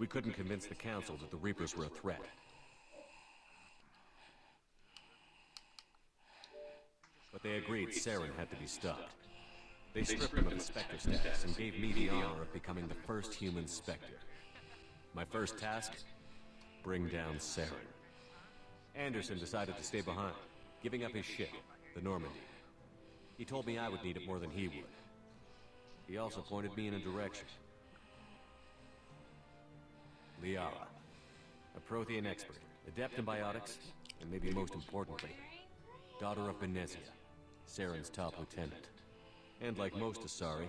We couldn't convince the Council that the Reapers were a threat. But they agreed Saren had to be stopped. They stripped him of his Spectre status and gave me the honor of becoming the first human Spectre. My first task? Bring down Saren. Anderson decided to stay behind, giving up his ship, the Normandy. He told me I would need it more than he would. He also pointed me in a direction. Liara, a Prothean expert, adept in biotics, and maybe most importantly, daughter of Benezia, Saren's top lieutenant. And like most Asari,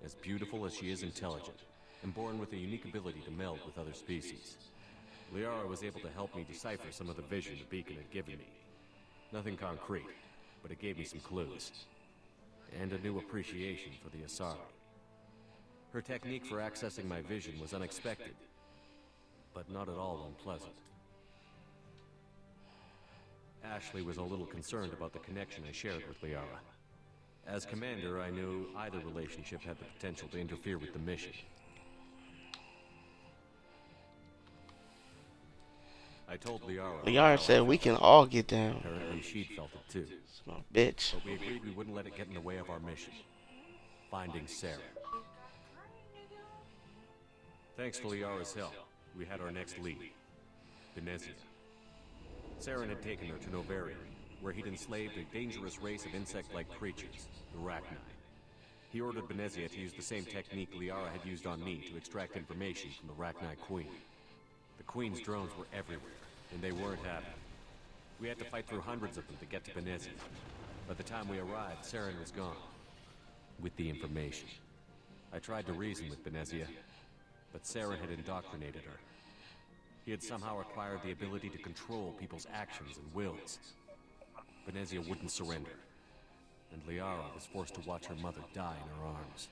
as beautiful as she is intelligent, and born with a unique ability to meld with other species. Liara was able to help me decipher some of the vision the beacon had given me. Nothing concrete, but it gave me some clues. And a new appreciation for the Asari. Her technique for accessing my vision was unexpected, but not at all unpleasant. Ashley was a little concerned about the connection I shared with Liara. As commander, I knew either relationship had the potential to interfere with the mission. I told Liara... Liara said we can all get down. Apparently she'd felt it too. It's my bitch. But we agreed we wouldn't let it get in the way of our mission. Finding Saren. Thanks to Liara's help, we had our next lead. Benezia. Saren had taken her to Novaria, where he'd enslaved a dangerous race of insect-like creatures, the Rachni. He ordered Benezia to use the same technique Liara had used on me to extract information from the Rachni Queen. The Queen's drones were everywhere, and they weren't happy. We had to fight through hundreds of them to get to Benezia. By the time we arrived, Saren was gone. With the information. I tried to reason with Benezia, but Saren had indoctrinated her. He had somehow acquired the ability to control people's actions and wills. Benezia wouldn't surrender, and Liara was forced to watch her mother die in her arms.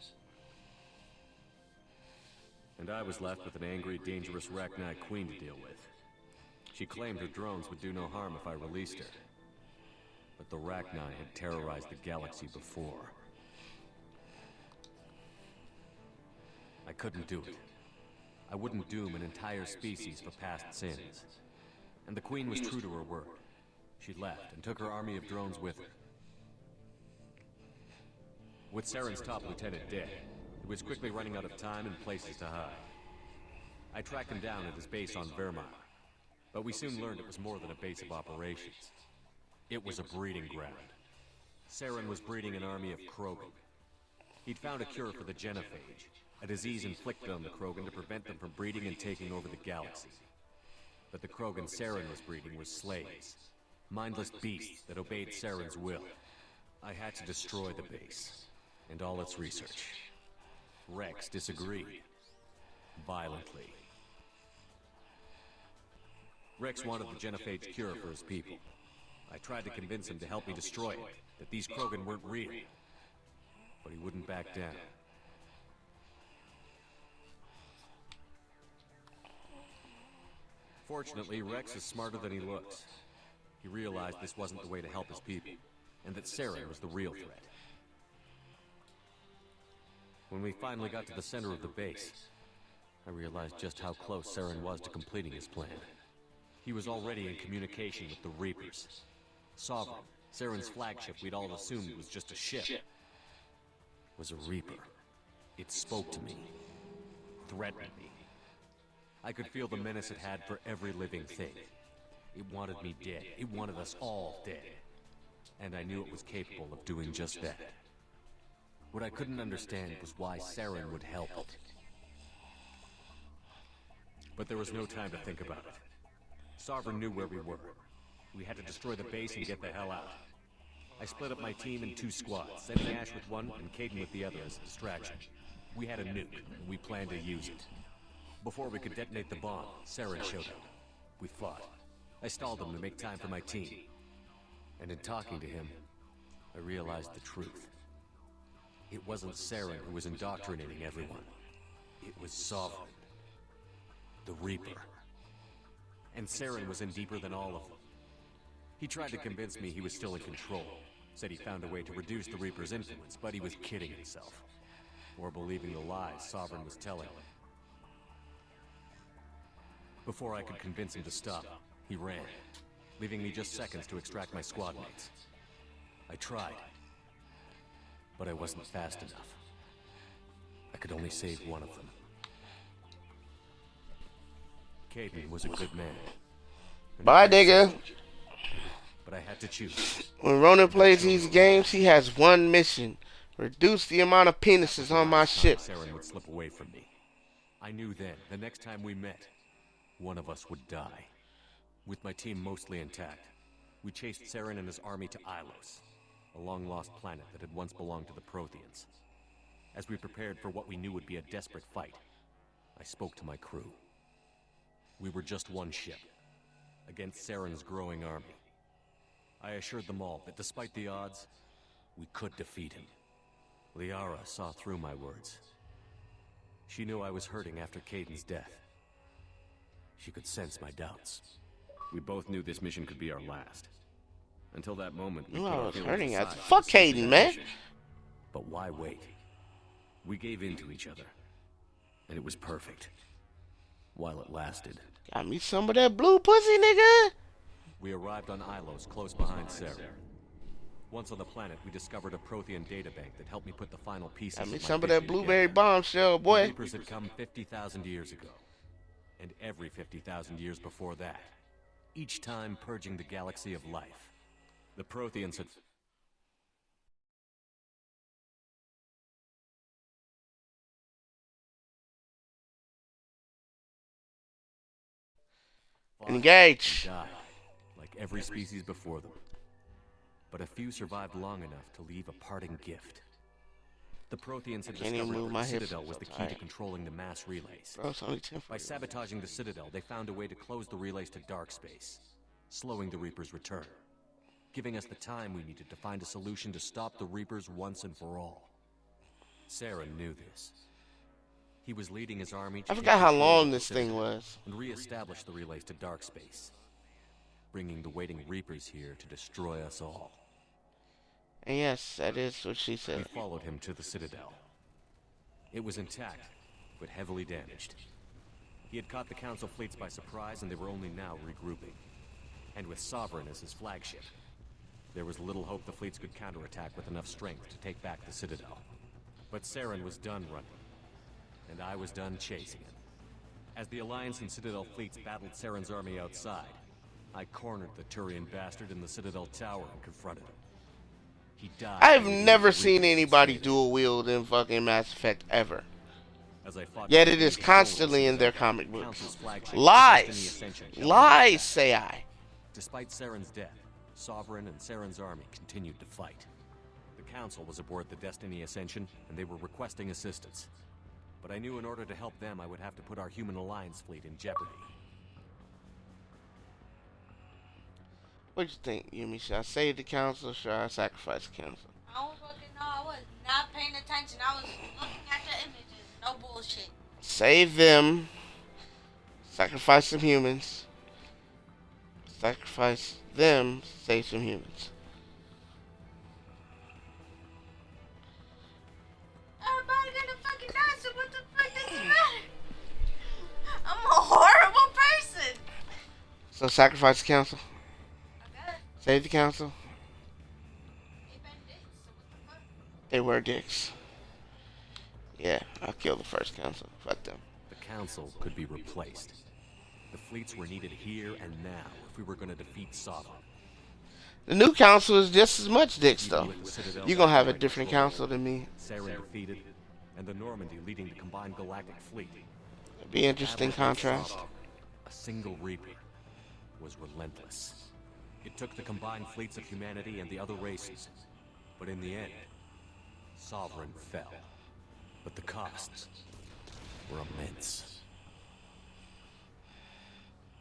And I was left with an angry, dangerous Rachni Queen to deal with. She claimed her drones would do no harm if I released her. But the Rachni had terrorized the galaxy before. I couldn't do it. I wouldn't doom an entire species for past sins. And the Queen was true to her word. She left and took her army of drones with her. With Saren's top lieutenant dead, he was quickly running out of time and places to hide. I tracked him down at his base on Vermar, but we soon learned it was more than a base of operations. It was a breeding ground. Saren was breeding an army of Krogan. He'd found a cure for the genophage, a disease inflicted on the Krogan to prevent them from breeding and taking over the galaxy. But the Krogan Saren was breeding were slaves, mindless beasts that obeyed Saren's will. I had to destroy the base, and all its research. Rex disagreed. Violently. Rex wanted the genophage cure for his people. I tried to convince him to help me destroy it, that these Krogan weren't real. But he wouldn't back down. Fortunately, Rex is smarter than he looks. He realized this wasn't the way to help his people, and that Saren was the real threat. When we finally got to the center of the base, I realized just how close Saren was to completing his plan. He was already in communication with the Reapers. Sovereign, Saren's flagship we'd all assumed was just a ship, was a Reaper. It spoke to me, threatened me. I could feel the menace it had for every living thing. It wanted me dead. It wanted us all dead. And I knew it was capable of doing just that. What I couldn't understand was why Saren would help it. But there was no time to think about it. Sovereign knew where we were. We had to destroy the base and get the hell out. I split up my team in 2 squads, sending Ash with one and Caden with the other as a distraction. We had a nuke, and we planned to use it. Before we could detonate the bomb, Saren showed up. We fought. I stalled him to make time for my team. And in talking to him, I realized the truth. It wasn't Saren who was indoctrinating everyone. It was Sovereign. The Reaper. And Saren was in deeper than all of them. He tried to convince me he was still in control. Said he found a way to reduce the Reaper's influence, but he was kidding himself. Or believing the lies Sovereign was telling him. Before I could convince him to stop, he ran, leaving me just seconds to extract my squad mates. I tried, but I wasn't fast enough. I could only save one of them. Caden was a good man. Bye, nigga. But I had to choose. When Ronin plays these games, he has one mission. Reduce the amount of penises on my ship. Saren would slip away from me. I knew then, the next time we met, one of us would die. With my team mostly intact, we chased Saren and his army to Ilos, a long-lost planet that had once belonged to the Protheans. As we prepared for what we knew would be a desperate fight, I spoke to my crew. We were just one ship, against Saren's growing army. I assured them all that despite the odds, we could defeat him. Liara saw through my words. She knew I was hurting after Caden's death. She could sense my doubts. We both knew this mission could be our last. Until that moment, we I was feel hurting aside. after. Fuck Caden, man. But why wait? We gave in to each other, and it was perfect. While it lasted. Got me some of that blue pussy, nigga. We arrived on Ilos, close behind Saren. Once on the planet, we discovered a Prothean databank that helped me put the final pieces. Got me of my some of that vision blueberry together. bombshell, The boy. Reapers had come 50,000 years ago, and every 50,000 years before that, each time purging the galaxy of life. The Protheans had Engage. died, like every species before them. But a few survived long enough to leave a parting gift. The Protheans had Can't even discovered move that my the hips, Citadel I'm was so the key to tired. controlling the mass relays. Bro, it's only 10 By sabotaging the Citadel, they found a way to close the relays to dark space, slowing the Reapers' return, giving us the time we needed to find a solution to stop the Reapers once and for all. Saren knew this. He was leading his army to I take forgot how control of long the this thing Citadel was. and re-establish the relays to dark space, bringing the waiting Reapers here to destroy us all. And yes, that is what she We said. followed him to the Citadel. It was intact, but heavily damaged. He had caught the Council fleets by surprise, and they were only now regrouping. And with Sovereign as his flagship, there was little hope the fleets could counterattack with enough strength to take back the Citadel. But Saren was done running, and I was done chasing him. As the Alliance and Citadel fleets battled Saren's army outside, I cornered the Turian bastard in the Citadel tower and confronted him. He died. I've leaving never the seen Reapers anybody enslaved. dual wield in fucking Mass Effect ever. As I fought Yet to it is regain control of the constantly in their Citadel, comic the books. Council's flagship, Lies. Destiny Ascension, held Lies, back. say I. Despite Saren's death, Sovereign and Saren's army continued to fight. The Council was aboard the Destiny Ascension, and they were requesting assistance. But I knew in order to help them, I would have to put our human alliance fleet in jeopardy. What you think, Yumi? Should I save the council or should I sacrifice the council? I don't fucking know. I was not paying attention. I was looking at the images. No bullshit. Save them. Sacrifice some humans. Sacrifice them. Save some humans. Everybody gonna fucking die, so what the fuck does it matter? I'm a horrible person. So sacrifice the council. Okay. Save the council. They been dicks, so what the fuck? They were dicks. Yeah, I'll kill the first council. Fuck them. The Council could be replaced. The fleets were needed here and now if we were going to defeat Sovereign. The new council is just as much dicks, Even though. with the Citadel You're gonna have a back different control, council than me. Saren defeated, and the Normandy leading the combined galactic fleet. It'd be interesting Battle against contrast. Sovereign, a single Reaper, was relentless. It took the combined fleets of humanity and the other races, but in the end, Sovereign fell. But the costs were immense.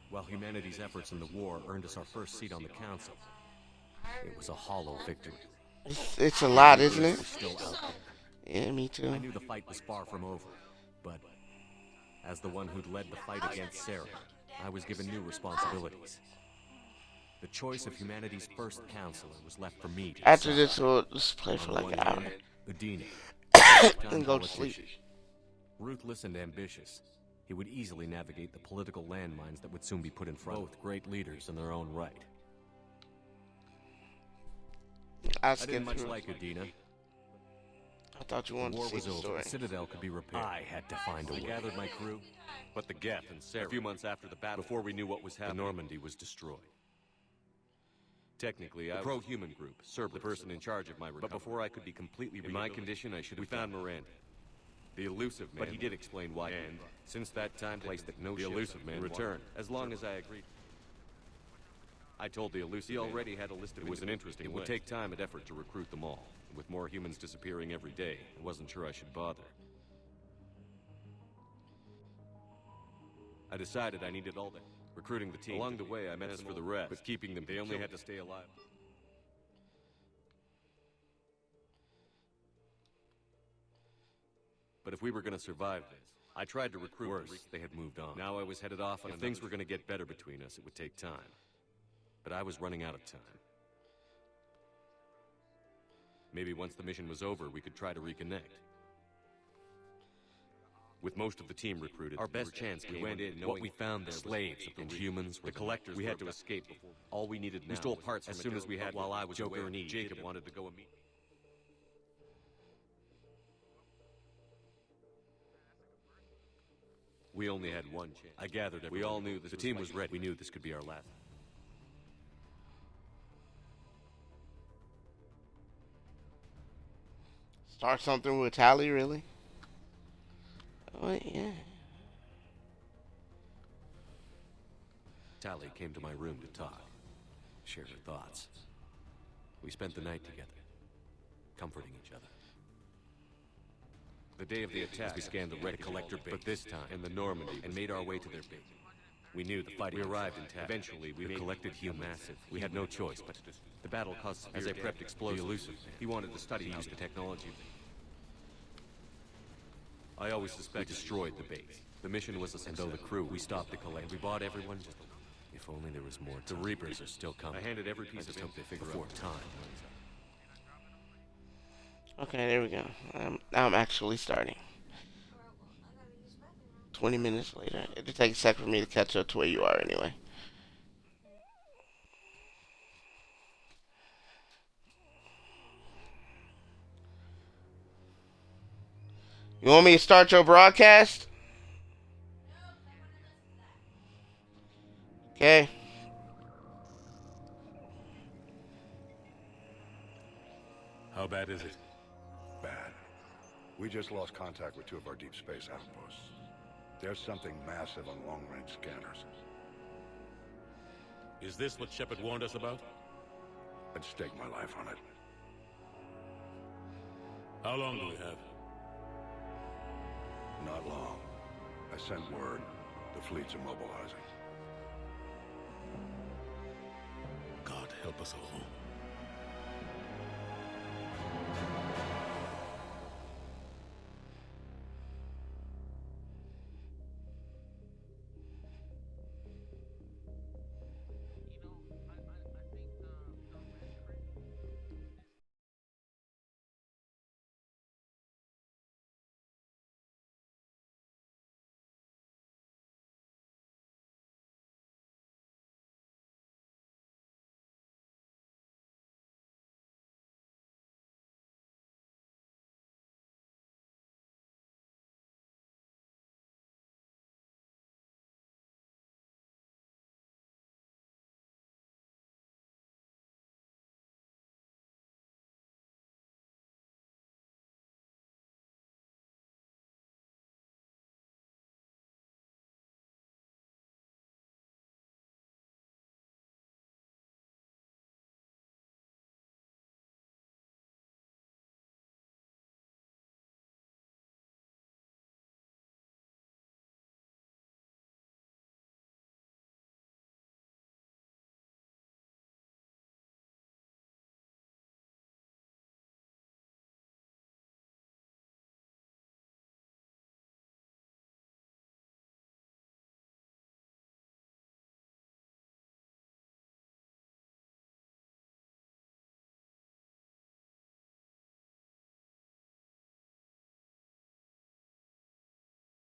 While humanity's efforts in the war earned us our first seat on the Council, it was a hollow victory. It's a lot, isn't We're it? still out there. Yeah, me I too. knew the fight was far from over, but as the one who'd led the fight against Saren, I was given new responsibilities. The choice of humanity's first counselor was left for me to After decide. this, we'll just play On for the like one an hour. hand, Udine, And go to sleep. ruthless and ambitious, He would easily navigate the political landmines that would soon be put in front. Both great leaders in their own right. I'll I skip didn't much through. like Udina. I thought you The wanted war to see was the over. story. The Citadel could be repaired. I had to find a way. I gathered my crew, but the Geth and Sarah. A few months after the battle, before we knew what was happening, Normandy was destroyed. Technically, I was the pro-human group, Cerberus, the person in charge of my recovery. But before I could be completely in my condition, I should have. We found Miranda, the elusive man. But he did explain why. And since that time, placed that no. The elusive man returned, as long as I agreed. I told the elusive. He already had a list of. It was an interesting. It would take time and effort to recruit them all. With more humans disappearing every day, I wasn't sure I should bother. I decided I needed all that. Recruiting the team. Along the way, I met as for the rest. But keeping them, they only had to stay alive. But if we were going to survive this, I tried to recruit. Worse, they had moved on. Now I was headed off on. If things were going to get better between us, it would take time. But I was running out of time. Maybe once the mission was over, we could try to reconnect. With most of the team recruited, our best chance we went in knowing what we found there. Slaves and humans were the collectors. We had to escape before. All we needed now. We stole parts as soon as we had. While I was Joker and Jacob wanted to go and meet. We only had one chance. I gathered everyone. We all knew this. The team was ready. We knew this could be our last. Start something with Tally, really? Oh, yeah. Tally came to my room to talk, share her thoughts. We spent the night together, comforting each other. The day of the attack, we scanned the wreck collector base, but this time in the Normandy, and made our way to their base. We knew the fighting. We arrived in Tav. Eventually, we collected humans. Massive. We had no choice, but the battle caused. As I prepped explosives, the elusive. He wanted to study use the technology. I always suspect we destroyed the base. The mission was a success. And though the crew, we stopped the collect. We bought everyone. Just if only there was more. The Reapers are still coming. I handed every piece of hope they figure before time. Okay, there we go. Now I'm actually starting. 20 minutes later. It'll take a sec for me to catch up to where you are anyway. You want me to start your broadcast? Okay. How bad is it? Bad. We just lost contact with two of our deep space outposts. There's something massive on long-range scanners. Is this what Shepard warned us about? I'd stake my life on it. How long do we have? Not long. I sent word. The fleet's immobilizing. God help us all.